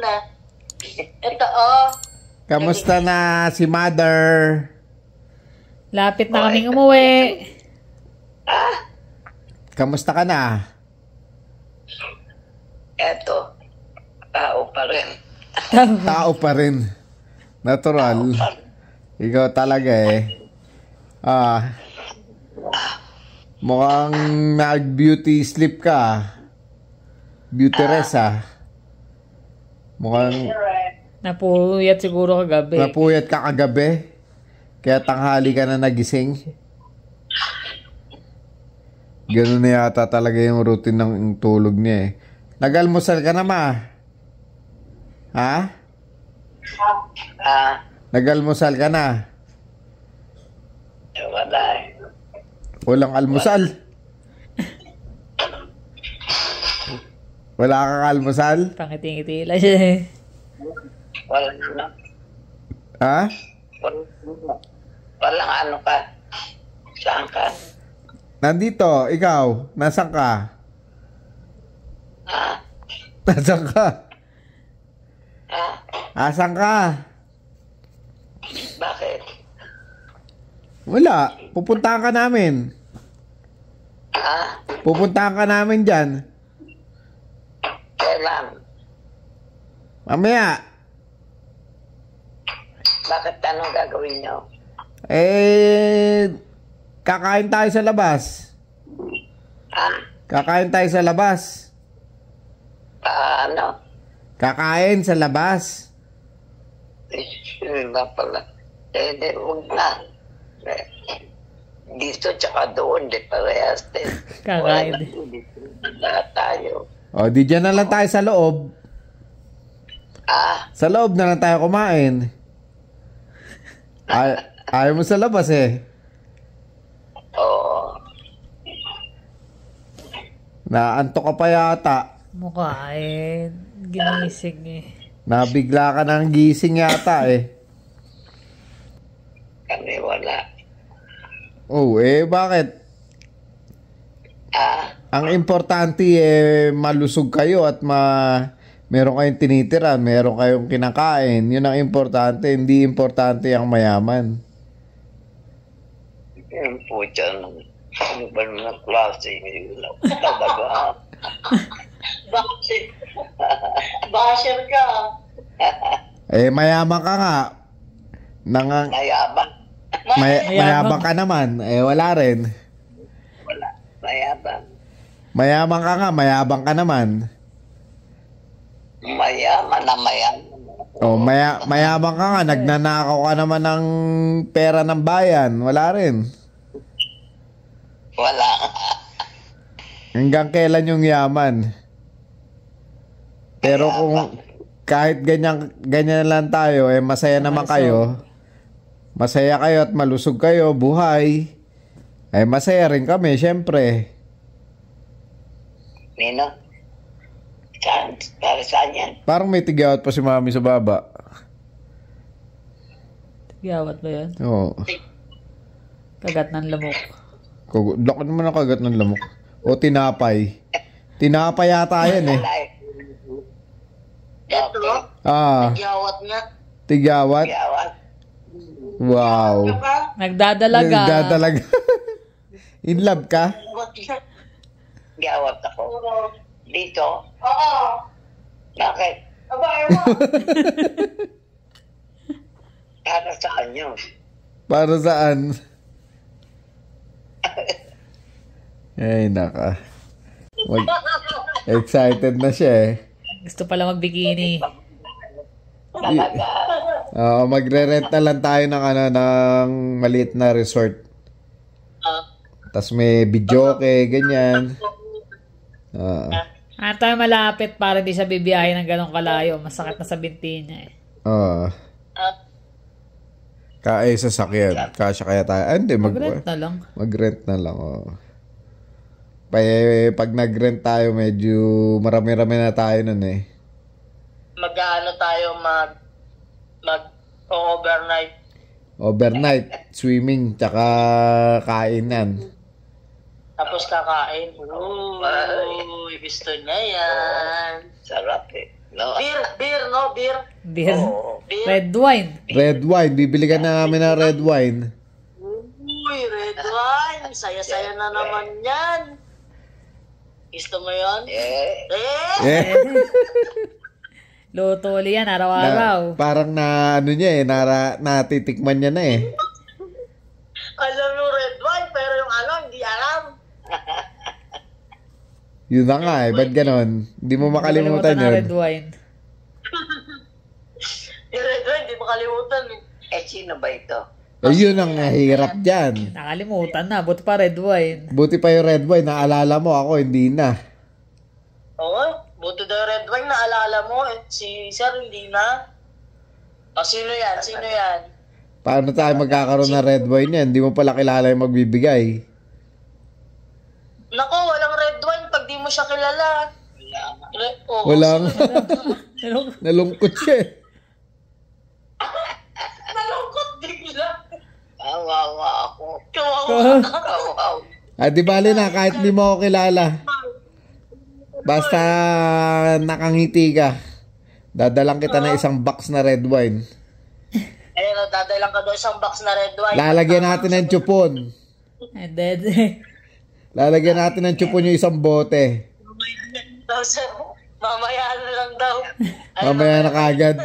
muna. Ito, oh. Kamusta na si Mother? Lapit na kaming umuwi. Kamusta ka na? Eto, tao pa rin. Tao pa rin. Natural. Ikaw talaga eh. Mukhang nag-beauty sleep ka. Beauty rest Mukhang Napuyat siguro kagabi. napuyat ka kagabi. Kaya tanghali ka na nagising. Ganun na yata talaga yung routine ng tulog niya eh. Nag-almusal ka na, ma? Ha? Nag-almusal ka na? Wala eh. Walang almusal? Wala kang almusal? Pangiti-ngiti lang siya eh. Walang ano. Ha? Walang ano ka. Saan ka? Nandito, ikaw. Nasaan ka? Nasaan ka? Asan ka? Bakit? Wala. Pupuntahan ka namin. Pupuntahan ka namin dyan. Kailan? Mamaya. Bakit anong gagawin nyo? Kakain tayo sa labas. Kakain tayo sa labas. Ano? Kakain sa labas. Yun na pala. Di, huwag na. Dito tsaka doon, di parehas din. Kakain. Lahat tayo. O, di dyan na lang tayo sa loob. Sa loob na lang tayo kumain. Ayaw mo sa labas eh. Oo. Naantok ka pa yata. Mukha eh. Ginising eh. Nabigla ka ng gising yata eh. Kami wala. Oh, bakit? Ang importante malusog kayo at meron kayong tinitira, meron kayong kinakain. Yun ang importante, hindi importante ang mayaman. Yung po dyan, ano ba naman klase yun? Talaga. Basher ka. Mayaman ka nga. Mayabang. Mayabang ka naman. Wala rin. Wala. Mayabang. Mayaman ka nga, mayabang ka naman. Mayaman na mayaman. Oh, mayabang ka nga, nagnanakaw ka naman ng pera ng bayan. Wala rin. Wala. Hanggang kailan yung yaman? Pero kung kahit ganyan lang tayo, masaya naman kayo. Masaya kayo at malusog kayo, buhay. Masaya rin kami, syempre. Nino? Para saan yan? Parang may tigawat pa si mami sa baba. Tigawat ba yan? Oo. Kagat ng lamok. Laki naman ang kagat ng lamok. O tinapay. Tinapay yata yan eh. Ito? Tigawat nga. Tigawat? Wow. Nagdadalaga. Nagdadalaga. In love ka? Tigawat ako. Dito? Oo. Bakit? Para saan yun? Para saan? Ay, naka. Excited na siya eh. Gusto pala magbikini. Magre-rent na lang tayo ng maliit na resort. Tapos may videoke, ganyan. Tayo malapit para di siya bibiyahe ng ganong kalayo. Masakit na sa binti niya eh. Kaya sasakyan. Kasya kaya tayo. Hindi, Mag-rent na lang. Mag-rent na lang, Pag nag-rent tayo, medyo marami-rami na tayo nun eh. Mag-ano tayo, mag-overnight. Overnight, swimming, tsaka kainan. Tapos kakain. Uy, gusto niya yan. Sarap eh. No? Beer, no? Beer. Beer. Oo. Beer. Red wine. Red wine. Bibili ka na namin ng red wine. Uy, red wine. Saya-saya na naman yan. Gusto mo yan? Eh, Eh, Luto ulit yan, araw-araw. parang na ano niya eh. Natitikman niya na eh. Alam mo red wine, pero yung ano, hindi alam. Yun na nga eh. Ba't ganon? Hindi mo makalimutan ng yun. red wine. Yung red wine, di makalimutan eh. sino ba ito? Eh, yun ang hirap dyan. Nakalimutan na, buti pa red wine. Buti pa yung red wine. Naalala mo ako, hindi na. Oo, buti daw red wine, naalala mo. Si Sir, hindi na. O, sino yan? Sino yan? Paano tayo magkakaroon ng red wine yan? Hindi mo pala kilala yung magbibigay. Nako, walang red wine pag di mo siya kilala. Walang. Pero, Nalungkot siya eh. Nalungkot bigla. Kawawa ako. Kawawa ka. Kawawa. Di bali na, kahit hindi mo ako kilala. Basta nakangiti ka. Dadalang kita ng isang box na red wine. Ayun, dadailan ka doon isang box na red wine. Lalagyan natin ng chupon. and then, Lalagyan natin ng chupon yung isang bote. Daw, sir. Mamaya na lang daw. Ay, Mamaya na kagad.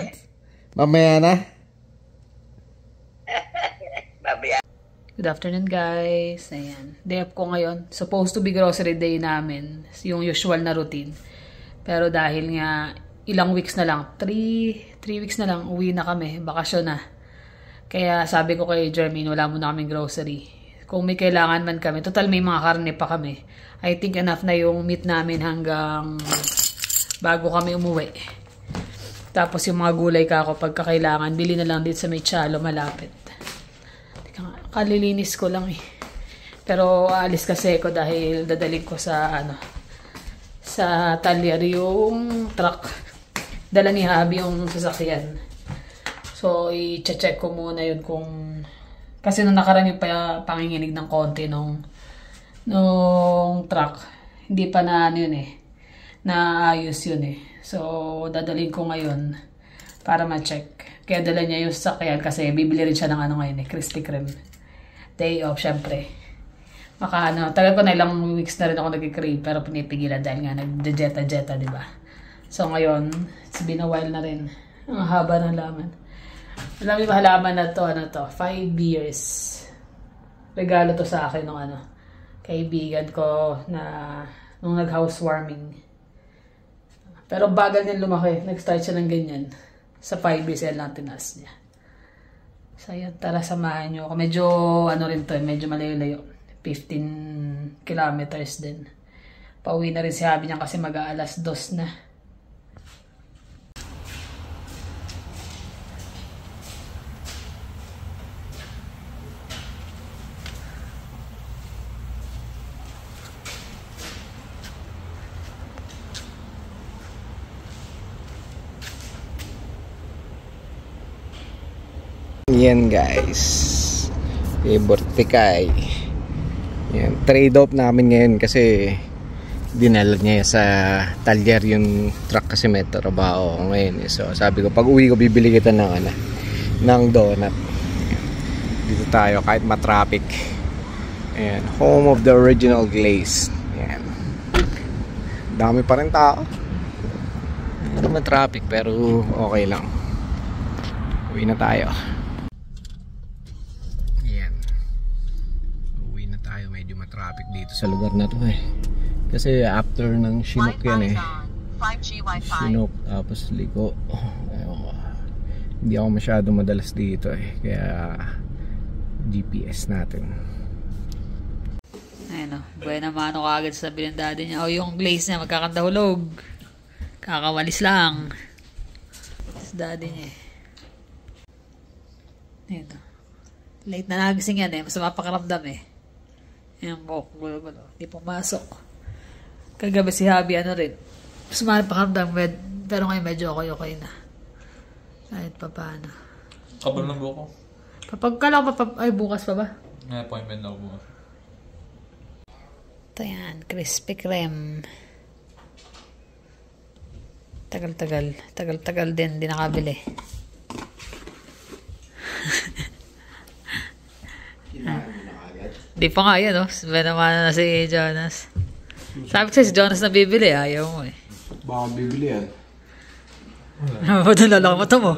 Mamaya na. Babi, good afternoon guys. Ayan. Day off ko ngayon. Supposed to be grocery day namin. Yung usual na routine. Pero dahil nga ilang weeks na lang, 3 weeks na lang, uwi na kami. Bakasyon na. Kaya sabi ko kay Jermaine, wala muna kaming grocery. Kung may kailangan man kami, total may mga karne pa kami. I think enough na yung meat namin hanggang bago kami umuwi. Tapos yung mga gulay ka ako pagka kailangan, bili na lang dito sa may Chalo, malapit. Teka nga, kalilinis ko lang eh. Pero aalis kasi ako dahil dadaling ko sa sa talyer yung truck. Dala ni Habi yung sasakyan. So, i-check ko muna yun kung... Kasi nung nakaraan yung panginginig ng konti nung truck. Hindi pa na yun eh. Naayos yun eh. So, dadalhin ko ngayon para ma-check. Kaya dala niya yung sasakyan kasi bibili rin siya ng ngayon eh, Krispy Kreme. Day off, syempre. Tagal ko na ilang weeks na rin ako nag-crave pero pinipigilan dahil nga nag-jeta-jeta, di ba? So, ngayon, it's been a while na rin. Ang haba ng laman. Alam niyo ba halaman na to, 5 years. Regalo to sa akin ng kaibigan ko na nung nag-housewarming. Pero bagal niya lumaki. Nag-start siya ng ganyan. Sa 5 years yan lang tinaas niya. So, yun. Tara, samahan niyo ako. Medyo, rin to, medyo malayo-layo. 15 kilometers din. Pauwi na rin si Habi niya kasi mag-aalas 2 na. Yan guys. Borticay. Yan. Trade off namin ngayon kasi dinala niya sa talyer yung truck kasi may trabaho ako ngayon. So sabi ko pag uwi ko bibili kita ng donut. Dito tayo kahit matraffic. Ayan. Home of the original glaze. Ayan. Dami pa rin tao. Ano man traffic pero okay lang. Uwi na tayo. Traffic dito sa lugar na to eh. Kasi after ng Chinook yan eh. Chinook tapos Liko. Hindi ako masyado madalas dito eh. Kaya GPS natin. Ayun o. Buena mano kagad sa sabi ng daddy niya. O yung glaze niya magkakandahulog. Kakawalis lang. Sa daddy niya eh. Ayun o. Late na nagising yan eh. Masama pakiramdam eh. Ayan po, gulo-gulo. Hindi pumasok. Kagabi si Habi, rin. Sumanap pa kamdang, pero ngayon medyo okay na. Kahit pa paano. Kabal ng buko. Papagkala ko ay bukas pa ba? May appointment na ako bukas. Ito yan, Krispy Kreme. Tagal din, di nakabili. Di pa nga yan, no? Sabi naman na si Jonas. Sabi ko si Jonas na bibili, ayaw mo eh. Baka bibili yan. Padala lang mata mo.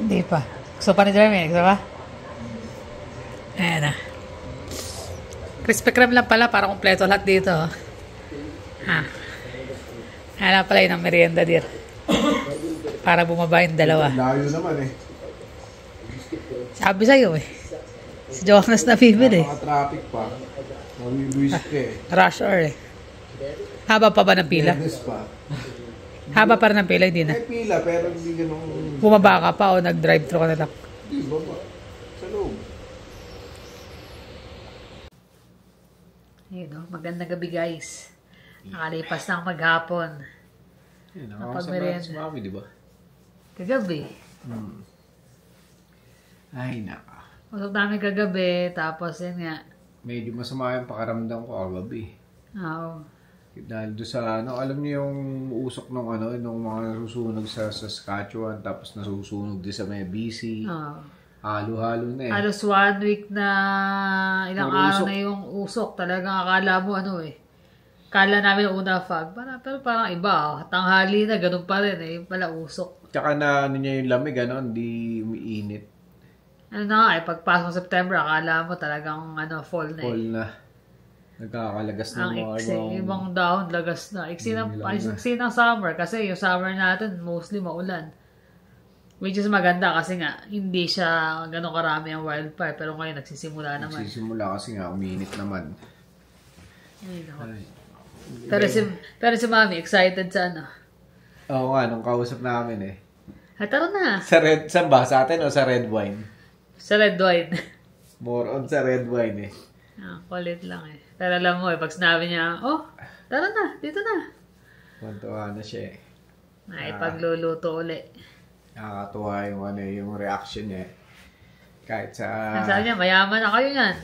Hindi pa. Gusto pa ni Jeremy, gusto pa? Ayan na. Krispy Kreme lang pala, para kompleto lahat dito. Ayan na pala yun ang merienda dir. Para bumaba yung dalawa. Layo naman eh. Sabi sa'yo eh. Si Jonas na bibili. Mga traffic pa. Mabibuisit ka eh. Rush hour eh. Haba pa ba ng pila? Fairness pa. Haba pa rin ng pila, hindi na. May pila pero hindi ganun. Bumaba ka pa o nag-drive-thru ka na lang? Hindi, baba. Sa loob. Ayun o, magandang gabi guys. Nakalipas ng maghapon. Yun, Napag-merienda. si Mami, di ba? Kagabi. Ay, naka. Usap namin kagabi, tapos yun nga. Medyo masama yung pakaramdam ko kagabi. Oo. Dahil doon sa alam niyo yung usok nung nung mga nasusunog sa Saskatchewan, tapos nasusunog din sa may BC. Oo. Halo-halo na eh. Halos 1 week na ilang Puro araw usok. na yung usok. Talagang akala mo Kala namin una fog. Pero parang iba. Tanghali na, ganun pa rin eh. Pala usok. Tsaka na niya yung lamig, hindi umiinit. Ano na nga pagpasok ng September, akala mo talagang fall na Fall na. Nagkakalagas na Ang mga iksi, ibang dahon, lagas na. Iksi ng summer kasi yung summer natin mostly maulan. Which is maganda kasi nga, hindi siya gano'ng karami ang wildfire. Pero ngayon, nagsisimula naman. Nagsisimula kasi nga, uminit naman. Ay, naku. Ay. Pero si Mami, excited sa Oo nga, nung kausap namin eh. Tara na. Saan ba? Sa atin o sa red wine? Sa red wine. More on sa red wine eh. Kulit lang eh. Pero alam mo pag sinabi niya, tara na, dito na. Mantuwa na siya eh. Ay, pagluluto uli. Nakakatuwa yung reaction niya eh. Kahit sa... Sabi niya, mayaman na kayo yan.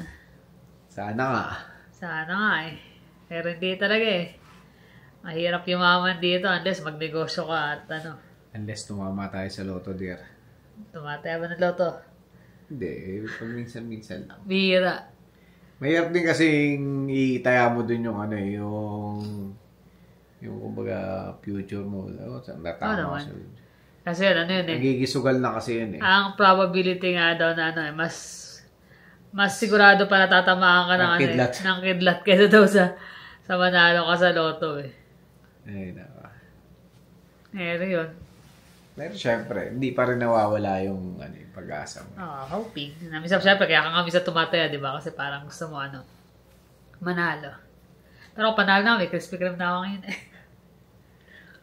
Sana nga. Sana nga eh. Pero hindi talaga eh. Mahirap yumaman dito unless magnegosyo ka at Unless tumama tayo sa loto, dear. tumataya ba ng loto? Hindi, pag minsan-minsan lang. Bira. Mahirap din kasing itaya mo dun yung yung kumbaga future mo. Saan natama naman. siya. Kasi yun eh. Nagigisugal na kasi yun eh. Ang probability nga daw na mas sigurado pa natatamaan ka ng Kidlat. ng kidlat kaysa daw sa manalo ka sa loto eh. Ay, naka. Pero yun. Pero syempre, hindi pa rin nawawala yung pag-asa mo. Hoping. Namisap syempre, kaya ka nga misa tumataya, di ba? Kasi parang gusto mo manalo. Pero kung panalo na, may Krispy Kreme na ako ngayon eh.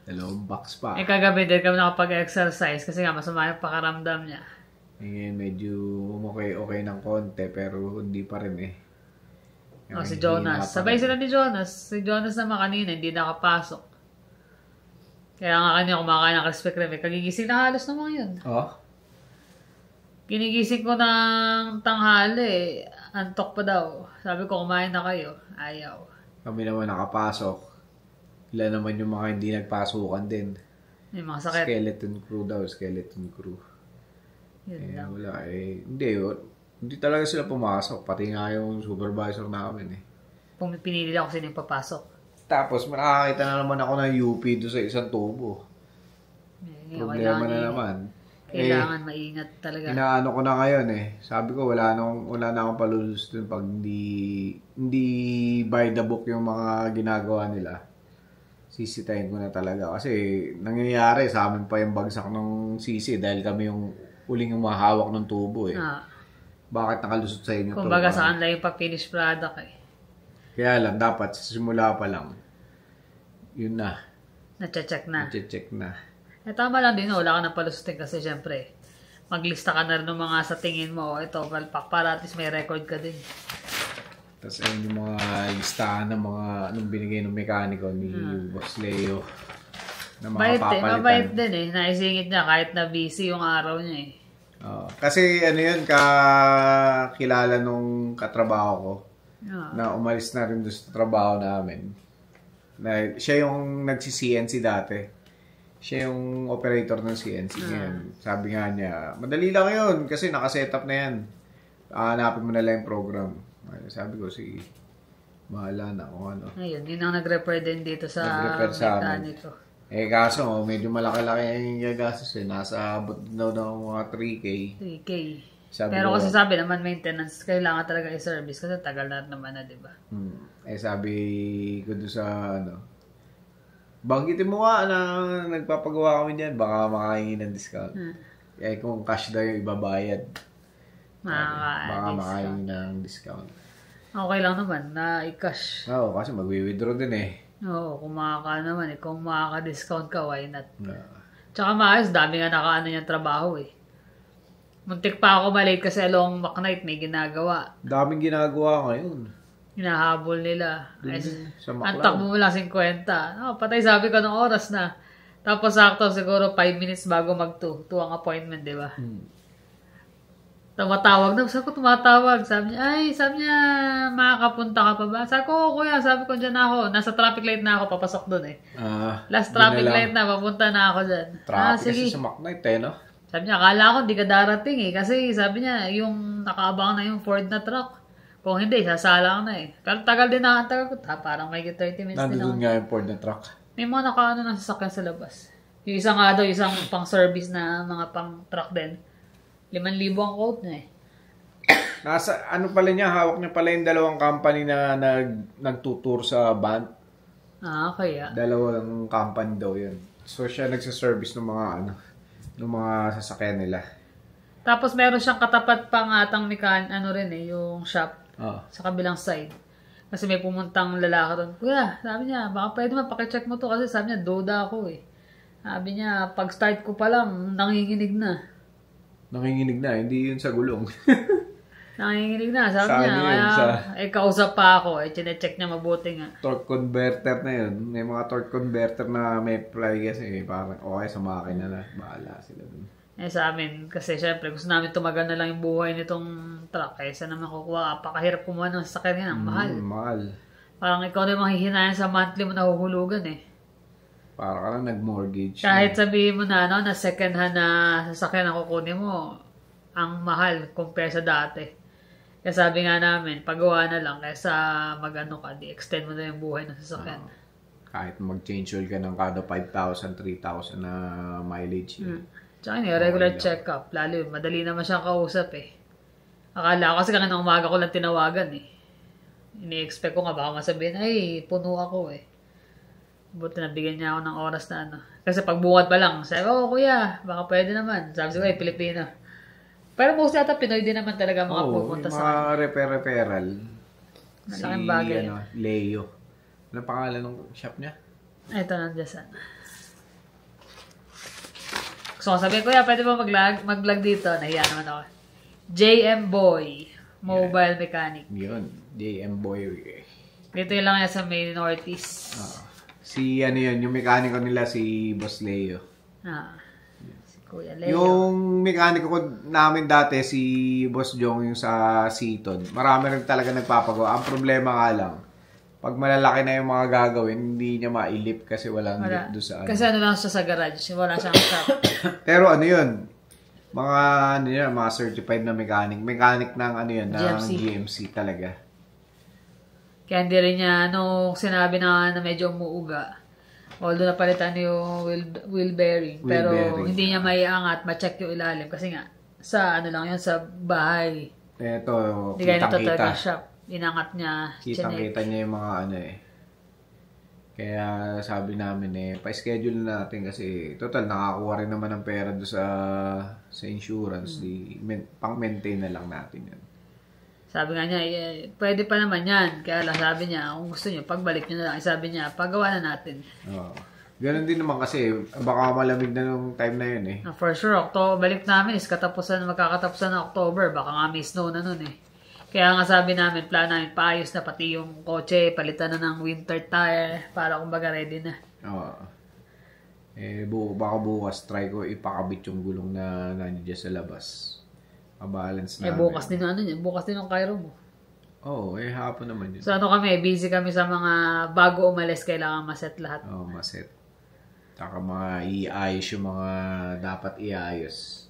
Dalawang box pa. Kagabi din kami nakapag-exercise kasi nga masama yung pakaramdam niya. Ngayon medyo okay ng konti pero hindi pa rin eh. Si Jonas. Sabay sila ni Jonas. Si Jonas naman kanina, hindi nakapasok. Kaya nga kanina kumakain ng Krispy Kreme. Kagigising na halos naman yun. Ginigising ko ng tanghali. Antok pa daw. Sabi ko, kumain na kayo. Ayaw. Kami naman nakapasok. Ilan naman yung mga hindi nagpasukan din. May mga sakit. Skeleton crew. Yun lang. Wala eh. Hindi talaga sila pumasok. Pati nga yung supervisor namin eh. Pinili ako sino yung papasok. Tapos makakita na naman ako ng UP doon sa isang tubo. Problema na naman. Kailangan maingat talaga. Inaano ko na ngayon eh. Sabi ko wala na akong palulus dun pag hindi by the book yung mga ginagawa nila. Sisitahin ko na talaga. Kasi nangyayari sa amin pa yung bagsak ng sisi dahil kami yung uling yung mahawak ng tubo eh. Bakit nakalusot sa inyo? Kumbaga sa kanila yung pa-finished product eh. Kaya lang, dapat sa simula pa lang, yun na. Nache-check na. Nache-check na. Tama lang din, wala ka na palusutin kasi syempre, maglista ka na rin ng mga sa tingin mo, ito, palpak para at least may record ka din. Tapos ayun yung mga listahan ng mga anong binigay ng mekaniko ni Boss Leo na mga papalitan. Mabait din eh. Naisingit niya kahit na busy yung araw niya eh. Kasi yun, kakilala nung katrabaho ko. na umalis na rin doon sa trabaho namin. Na, siya yung nagsi-CNC dati. Siya yung operator ng CNC ngayon. Sabi nga niya, madali lang yun kasi nakasetup na yan. Hanapin mo na lang yung program. Sabi ko, sige, bahala na kung ano. Ayun, yun ang nag-repair din dito sa mekaniko. Kaso, medyo malaki-laki yung gagastos eh. Nasa abot daw ng mga 3K. 3K. Sabi Pero ko, kasi sabi naman, maintenance, kailangan talaga i-service kasi tagal na naman na, di ba? sabi ko doon sa banggitin mo nga na nagpapagawa kami dyan, baka makahingi ng discount. Kung cash daw yung ibabayad, baka makahingi ng discount. Okay lang naman na i-cash. Oo, kasi mag-withdraw din eh. Oo, kung naman kung makaka-discount ka, why not? Tsaka maayos, dami nga nakaano niyang trabaho eh. Muntik pa ako malate kasi along McKnight may ginagawa. Daming ginagawa ngayon. Hinahabol nila. Sa Ang takbo mo lang 50. Patay sabi ko ng oras na. Tapos sakto siguro 5 minutes bago mag-2. 2 ang appointment, di ba? Tumatawag na. Sabi ko tumatawag. Sabi niya, makakapunta ka pa ba? Sabi ko, kuya, sabi ko dyan ako. Nasa traffic light na ako, papasok dun eh. Last traffic light na, papunta na ako dyan. Traffic kasi sa McKnight eh, no? Sabi niya, akala ko di ka darating eh. Kasi sabi niya, yung nakaabang na yung Ford na truck. Kung hindi, sasala ka na eh. Pero tagal din na, tagal ko. Parang may 30 minutes din ako. Nandun nga yung Ford na truck. May mga nakaano na sasakyan sa labas. Yung isa nga daw, isang pang service na mga pang truck din. 5,000 ang quote na eh. Nasa, ano pala niya, hawak niya pala yung dalawang company na nagtutour sa van. Kaya. Dalawang company daw yun. So, siya nagsaservice ng mga ng mga sasakyan nila. Tapos meron siyang katapat pang atang rin eh, yung shop. Sa kabilang side. Kasi may pumuntang lalaki doon. Kuya, sabi niya, baka pwede pakicheck mo to kasi sabi niya, duda ako eh. Sabi niya, pag start ko pa lang, nanginginig na. Nanginginig na, hindi yun sa gulong. Nanginginig na, sabi niya. Kaya, kausap pa ako, chinecheck niya mabuti nga. Torque converter na yun. May mga torque converter na may play kasi parang okay sa makina na. Bahala sila dun. Sa amin, kasi syempre, gusto namin tumagal na lang yung buhay nitong truck. Kaysa naman kukuha, pakahirap kumuha ng sasakyan yan. Ang mahal. Mahal. Parang ikaw na yung mahihinayan sa monthly mo nahuhulugan eh. Para ka lang nag-mortgage. Kahit sabihin mo na, na second hand na sasakyan ang kukunin mo, ang mahal compare sa dati. Kaya sabi nga namin, pagawa na lang kaysa extend mo na yung buhay ng sasakyan. Kahit mag-change oil ka ng kada 5,000, 3,000 na mileage. Tsaka regular check-up. Lalo, madali naman siyang kausap eh. Akala ko kasi kanina umaga ko lang tinawagan eh. Ini-expect ko nga baka masabihin, puno ako eh. Buti nabigyan niya ako ng oras na Kasi pagbungad pa lang, sabi ko, kuya, baka pwede naman. Sabi ko, Pilipino. Pero most yata Pinoy din naman talaga mga pupunta sa mga repair-reparal. Malaking bagay. Leo. Ano pangalan ng shop niya? Ito nandiyan sana. So, sabi ko, kuya, pwede ba mag-vlog dito? Nahiya naman ako. JM Boy, mobile mechanic. Yun, JM Boy. Dito yun lang yan sa Main Northeast. Si yun, yung mekaniko nila, si Boss Leo. Si Kuya Leo. Yung mekaniko ko namin dati, si Boss Jong, yung sa Seaton. Marami rin talaga nagpapagawa. Ang problema nga lang, pag malalaki na yung mga gagawin, hindi niya mailip kasi walang lip doon sa Kasi lang siya sa garage. Wala siyang shop. Pero yun, mga certified na mechanic. Mechanic ng ng GMC talaga. Kaya hindi rin niya, sinabi na medyo umuuga. Although napalitan yung wheel bearing. Pero hindi niya maiangat, ma-check yung ilalim. Kasi nga, sa lang yun, sa bahay. Ito, hindi kayo natatagal shop. Inangat niya. Kitang-kita niya yung mga Kaya sabi namin pa-schedule na natin kasi total nakakuha rin naman ng pera doon sa insurance. Pang-maintain na lang natin yan. Sabi nga niya, pwede pa naman yan. Kaya lang sabi niya, kung gusto niyo, pagbalik niyo na lang. Sabi niya, pagawa na natin. Ganun din naman kasi baka malamig na nung time na yun For sure, balik namin is magkakatapusan ng October. Baka nga may snow na nun Kaya nga sabi namin, plano namin, paayos na pati yung kotse, palitan na ng winter tire, para kumbaga ready na. Baka bukas, try ko ipakabit yung gulong na nandiyan sa labas. Balance namin. Bukas din bukas din ang Cairo mo. Oo, hapon naman yun. So ano kami, busy kami sa mga bago umalis, kailangan maset lahat. Oo, maset. Saka mga iayos yung mga dapat iayos.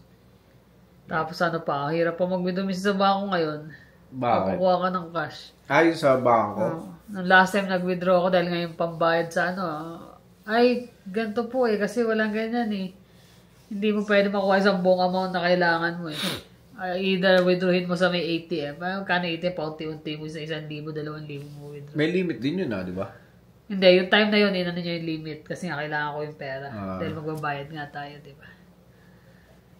Tapos ano pa, hirap pa mag-withdraw sa bangko ngayon. Bakit? Makukuha ka ng cash. Ayos sa bangko? Nung last time nag-withdraw ako dahil ngayon pambayad sa ano, ay, ganito po kasi walang ganyan Hindi mo pwede makuha isang buong amount na kailangan mo either withdrawin mo sa may ATM. Kano ATM, paunti-unti mo sa 1,000, 2,000 mo withdraw. May limit din yun di ba? Hindi, yung time na yun, inano nyo yung limit kasi nga kailangan ko yung pera. Dahil magbabayad nga tayo, di ba?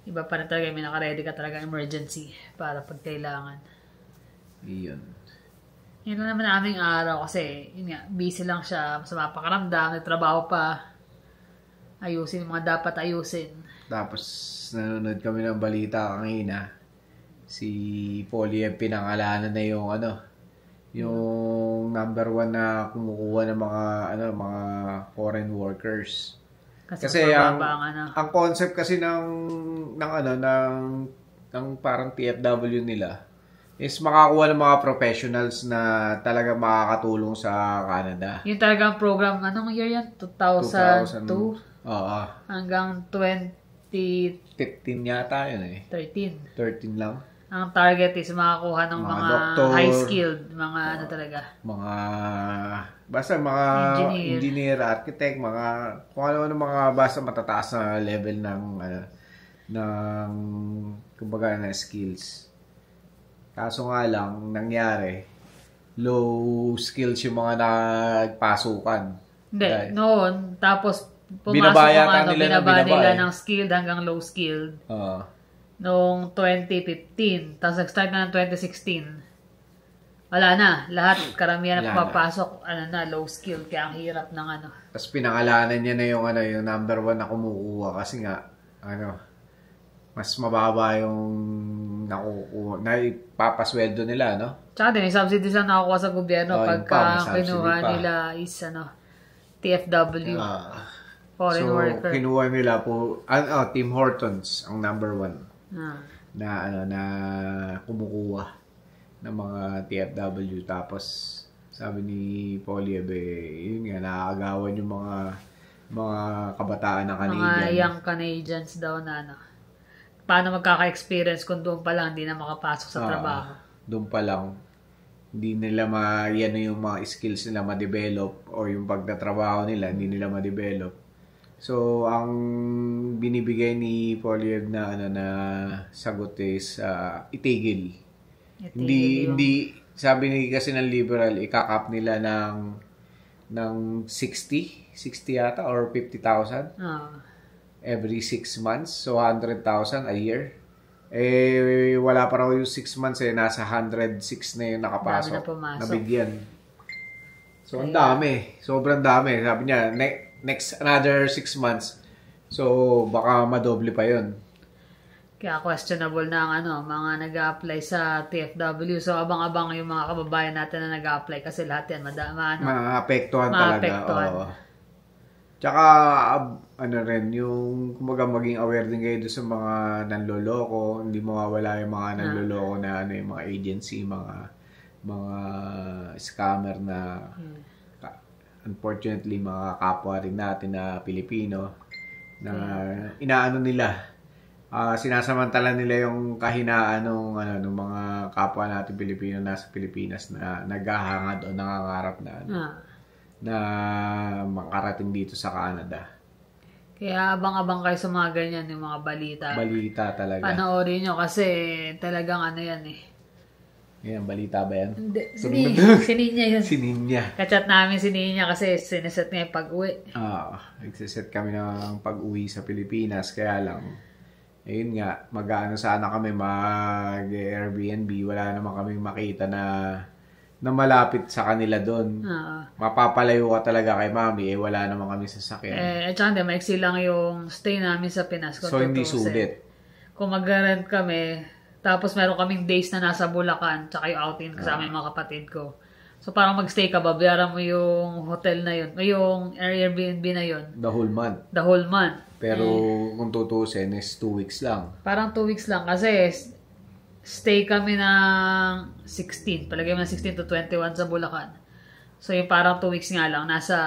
Iba pa rin talaga, may naka-ready ka talaga emergency para pag kailangan. Iyon. Yun lang naman aming araw kasi, yun nga, busy lang siya, masama pakaramdam, nagtrabaho pa, ayusin yung mga dapat ayusin. Tapos, nanonood kami ng balita kanina. Si Polyev pinangalanan na yung yung number 1 na kumukuha ng mga foreign workers. Kasi ang concept kasi ng parang TFW nila is makakuha ng mga professionals na talaga makakatulong sa Canada. Yung talagang program, anong year yan? 2002? Oo. Hanggang 2013 yata yun 13 lang. Ang target is makakuha ng mga doctor, high-skilled, mga basta mga engineer, architect, kung ano mga basta matataas na level ng kumbaga na skills. Kaso nga lang, nangyari, low skills yung mga nagpasukan. Hindi, noon, tapos pumasok binaba nila ng skilled hanggang low skilled. Noong 2015. Tapos nag-start na ng 2016. Wala na. Lahat, karamihan na pumapasok, low skill. Kaya ang hirap ng Tapos pinangalanan niya na yung number 1 na kumukuha kasi nga, mas mababa yung ipapasweldo nila, Tsaka din, may subsidies na nakakuha sa gobyerno pagka kinuha nila is, TFW. Foreign worker. So, kinuha nila po, Tim Hortons, ang number 1. Na kumukuha ng mga TFW. Tapos sabi ni Polyev yun nga, naaagawan yung mga kabataan na Canadian. Mga young Canadians daw na paano magkaka-experience kung doon pa lang hindi na makapasok sa trabaho. Doon pa lang hindi nila yung mga skills nila ma-develop or yung pagtatrabaho nila hindi nila ma-develop. So, ang binibigay ni Polyev na sagot is itigil. Hindi sabi kasi ng liberal ikakap nila ng 60 yata or 50,000 every 6 months. So, 100,000 a year. Wala pa raw yung 6 months nasa 106 na yung nakapasok. Nabigyan. So, ang dami. Sobrang dami. Sabi niya, next another 6 months. So, baka madoble pa yun. Kaya questionable na ang mga nag-a-apply sa TFW. So, abang-abang yung mga kababayan natin na nag-a-apply kasi lahat yan maapektuhan talaga. Oo. Tsaka, rin, yung kumbaga maging aware din kayo doon sa mga nanloloko. Hindi mawawala yung mga nanloloko na yung mga agency, mga scammer na unfortunately mga kapwa rin natin na Pilipino na inaano nila sinasamantala nila yung kahinaan ng mga kapwa natin Pilipino nasa Pilipinas na naghahangad o nangangarap na makarating dito sa Canada. Kaya abang-abang kayo sa mga ganyan yung mga balita. Balita talaga. Panoorin nyo kasi talagang yan Yan, balita ba yan? Hindi. Si Ninya yun. Si Ninya. Kachat namin si Ninya kasi sineset niya yung pag-uwi. Nagsiset kami ng pag-uwi sa Pilipinas. Kaya lang, ayun nga, sana kami mag-Airbnb. Wala naman kami makita na malapit sa kanila doon. Mapapalayo ka talaga kay Mami. Wala naman kami sasakyan. Tsaka maiksi lang yung stay namin sa Pinas. So, hindi sulit. Kung mag-rent kami, tapos meron kaming days na nasa Bulacan, tsaka yung outing kasama yung mga kapatid ko. So parang magstay ka, babayaran mo yung hotel na yun, yung Airbnb na yun. The whole month. The whole month. Pero kung tutusin is 2 weeks lang. Parang 2 weeks lang kasi stay kami ng 16. Palagay mo ng 16 to 21 sa Bulacan. So, yung parang 2 weeks nga lang, nasa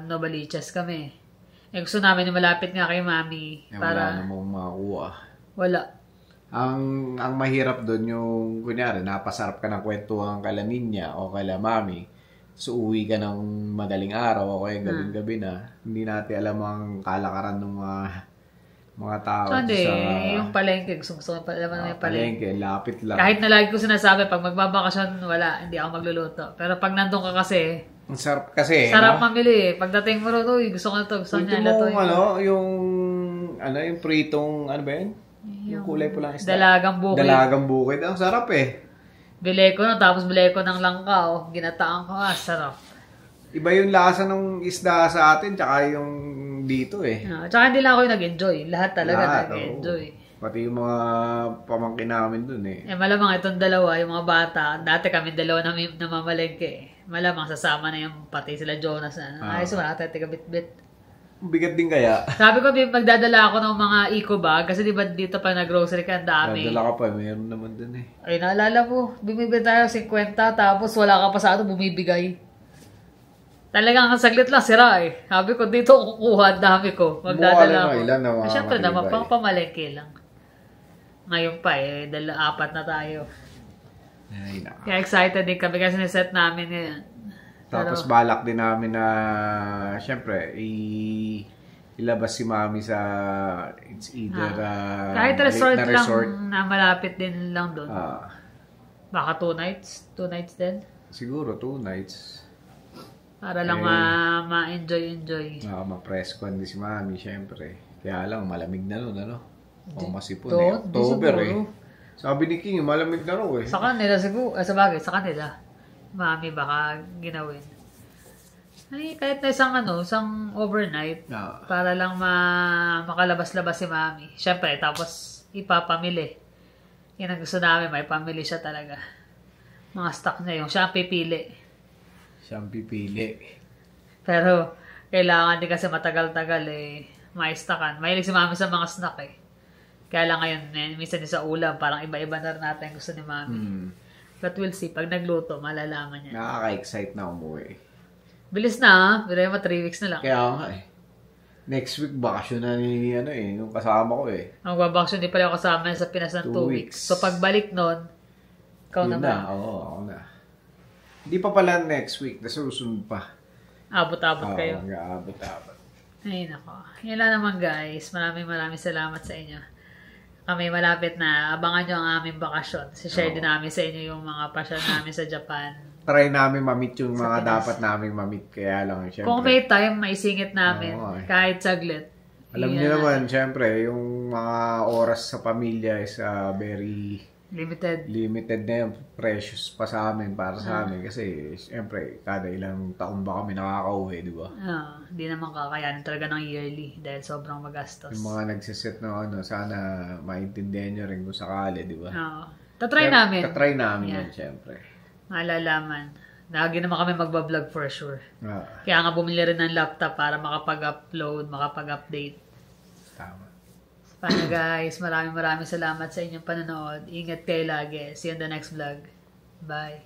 Novaliches kami. Eh, gusto namin yung malapit nga kay Mami. Wala namang makuha. Wala. Ang mahirap doon yung, kunyari, napasarap ka ng kwentuhan kala Ninya o kala Mami. So, uwi ka ng madaling araw o kaya gabing-gabi na. Hindi natin alam ang kalakaran ng mga tao. Hindi, yung palengke. Gusto ko alam yung palengke. Lapit lang. Kahit na lagi ko sinasabi, pag magbabakasyon, wala, hindi ako magluluto. Pero pag nandun ka kasi, Ang sarap kasi. sarap mamili eh. Pagdating mo ron, uy, gusto ko na to. Gusto niya na to. Yung pritong, ano ba yun? Yung kulay pulang isda. Dalagang bukid. Dalagang bukid. Ang sarap eh. Bili ko na, tapos bili ko ng langka, oh. Ginataan ko, sarap. Iba yung lasa ng isda sa atin, tsaka yung dito eh. Tsaka hindi lang ako yung nag-enjoy. Lahat talaga Lahat, nag-enjoy. Pati yung mga pamangkin namin dun eh. Malamang itong dalawa, yung mga bata, dati kami dalawa na mamalengke eh. Malamang sasama na yung pati sila Jonas na. Ayos mo, nakatay bit-bit. Bigat din kaya. Sabi ko, magdadala ako ng mga eco bag kasi di ba dito pa na-grocery ka, ang dami. Dadala ka pa, mayroon naman dun eh. Ay, naalala mo, bumibili tayo 50, tapos wala ka pa sa ato, bumibigay. Talagang saglit lang, sira eh. Sabi ko, dito kukuha, dami ko. Magdadala ako. Ilan na mga Siyempre naman, matibay. pamalengke lang. Ngayon pa eh, 4 na tayo. Ay, naka. Kaya excited din kami kasi niset namin ngayon. Tapos balak din namin na, syempre, ilabas si Mami sa, it's either, kahit resort lang na malapit din lang doon. Baka 2 nights? 2 nights din? Siguro 2 nights. Para lang ma-enjoy. Ma-press ko din si Mami, syempre. Kaya lang, malamig na nun, ano? O masipon Doon? eh. October Di eh. siguro. Sabi ni King, malamig na raw eh. Sa kanila siguro, sa bagay, sa kanila. Mami baka ginawin. Ay, kahit na isang overnight, para lang makalabas-labas si Mami. Siyempre, tapos ipapamili. Yan ang gusto namin, may pamili siya talaga. Mga stock niya yung siya ang pipili. Siyang pipili. Pero, kailangan din kasi matagal-tagal eh, maistakan. Mahilig si Mami sa mga snack eh. Kaya lang ngayon, minsan sa ulam, parang iba-iba na rin natin gusto ni Mami. But we'll see. Pag nagluto, malalaman niya. Nakaka-excite na umuwi. Bilis na ha? Pero mo 3 weeks na lang. Kaya nga eh. Next week, bakasyon na ni, yung kasama ko eh. Ang babakasyon, di pala ako kasama sa Pinas ng 2 weeks. So, pagbalik nun, ikaw Yun naman. Oo, ako na. Hindi pa pala next week. Nasusunod pa. Abot-abot kayo. Oo, abot-abot. Ay, nako. Yan lang naman guys. Maraming salamat sa inyo. Kami malapit na. Abangan nyo ang aming bakasyon. Share din namin sa inyo yung mga pasyon namin sa Japan. Try namin mamit yung mga dapat namin mamit. Kaya lang, syempre. Kung may time, maisingit namin. Kahit saglit. Alam niyo naman, syempre, yung mga oras sa pamilya is very limited na yung precious pa sa amin, para sa amin. Kasi, syempre, kada ilang taon ba kami nakaka-uwi, di ba? Hindi naman kakayanin talaga ng yearly dahil sobrang magastos. Yung mga nagsiset na sana maintindihan nyo rin kung sakali, di ba? Tatry namin. Tatry namin yan, syempre. Malalaman. Lagi naman kami magbablog for sure. Kaya nga bumili rin ng laptop para makapag-upload, makapag-update. Tama. Paano guys, maraming salamat sa inyong panonood. Ingat kayo lagi. See you in the next vlog. Bye.